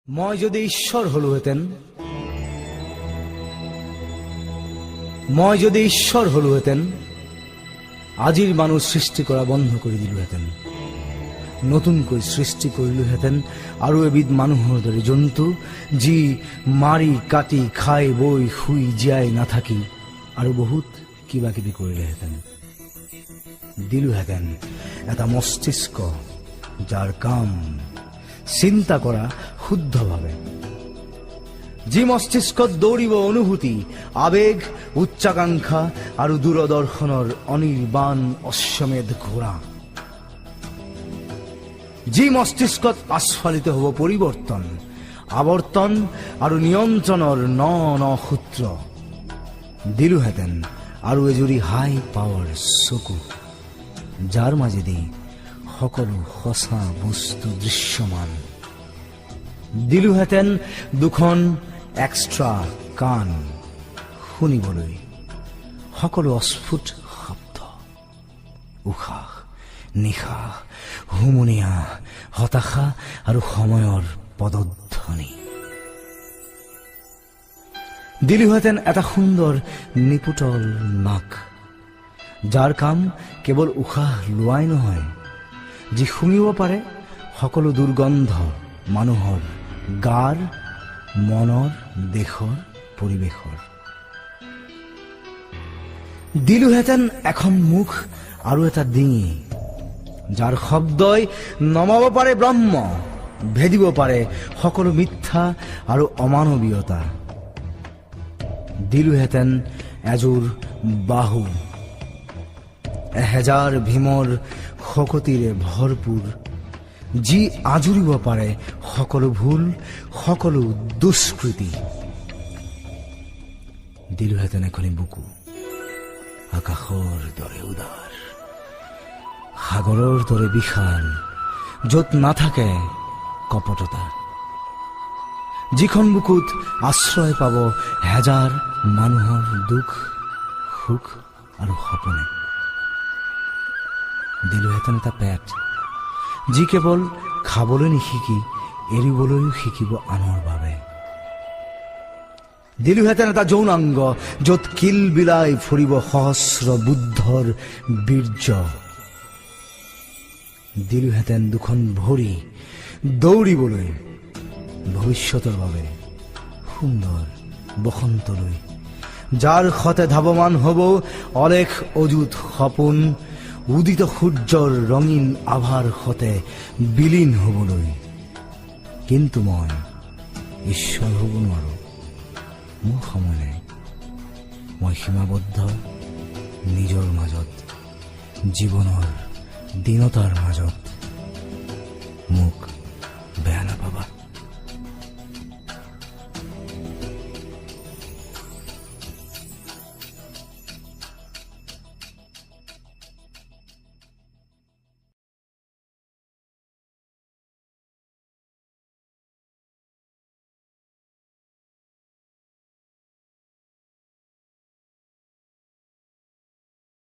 মই যদি ঈশ্বৰ হলোহেঁতেন, মই যদি ঈশ্বৰ হলোহেঁতেন, আজিৰ মানুহ সৃষ্টি কৰা বন্ধ কৰি দিলোহেঁতেন। নতুনকৈ সৃষ্টি কৰিলোহেঁতেন আৰু এবিধ মানুহৰ দৰে জন্তু, যি মাৰি কাটি খাই বৈ শুই জীয়াই নাথাকি আৰু বহুত কিবা কিবি কৰিলেহেঁতেন। দিলোহেঁতেন এটা মস্তিষ্ক, যাৰ কাম চিন্তা কৰা শুদ্ধভাৱে, যি মস্তিষ্কত দৌৰিব অনুভূতি, আবেগ, উচ্চাকাংক্ষা আৰু দূৰদৰ্শনৰ অনিৰ্বাণ অশ্বমেধ ঘোঁৰা, যি মস্তিষ্কত আস্ফালিত হ'ব পৰিৱৰ্তন, আৱৰ্তন আৰু নিয়ন্ত্ৰণৰ ন ন সূত্ৰ। দিলোহেঁতেন আৰু এজুৰি হাই পাৱাৰ চকু, যাৰ মাজেদি সকলো সঁচা বস্তু দৃশ্যমান। দিলোহেঁতেন দুখন এক্সট্ৰা কাণ, শুনিবলৈ সকলো অস্ফুট শব্দ, উশাহ নিশাহ, হুমুনিয়া, হতাশা আৰু সময়ৰ পদধ্বনি। দিলোহেঁতেন এটা সুন্দৰ নিপুটল নাক, যাৰ কাম কেৱল উশাহ লোৱাই নহয়, যি শুঙিব পাৰে সকলো দুৰ্গন্ধ মানুহৰ গাৰ, মনৰ, দেশৰ, পৰিৱেশৰ। দিলোহেঁতেন এখন মুখ আৰু এটা ডিঙি, যাৰ শব্দই নমাব পাৰে ব্ৰহ্ম, ভেদিব পাৰে সকলো মিথ্যা আৰু অমানৱীয়তা। দিলোহেঁতেন এযোৰ বাহু, এহেজাৰ ভীমৰ শকতিৰে ভৰপূৰ, যি আজুৰিব পাৰে সকলো ভুল, সকলো দুষ্কৃতি। দিলোহেঁতেন এখনি বুকু, আকাশৰ দৰে উদাৰ, সাগৰৰ দৰে বিশাল, য'ত নাথাকে কপটতা, যিখন বুকুত আশ্ৰয় পাব হেজাৰ মানুহৰ দুখ, সুখ আৰু সপোনে। দিলোহেঁতেন এটা পেট, যি কেৱল খাবলৈ নিশিকি এৰিবলৈও শিকিব আনৰ বাবে। দিলোহেঁতেন এটা যৌনাংগ, য'ত কিল বিলাই ফুৰিব সহস্ৰ বুদ্ধৰ বীৰ্য। দিলোহেঁতেন দুখন ভৰি, দৌৰিবলৈ ভৱিষ্যতৰ বাবে সুন্দৰ বসন্তলৈ, যাৰ সতে ধাৱমান হ'ব অলেখ অযুত সপোন, উদিত সূৰ্যৰ ৰঙীন আভাৰ সতে বিলীন হ'বলৈ। কিন্তু মই ঈশ্বৰ হ'ব নোৱাৰো, মোৰ সময় নাই। মই সীমাবদ্ধ নিজৰ মাজত, জীৱনৰ দীনতাৰ মাজত। মোক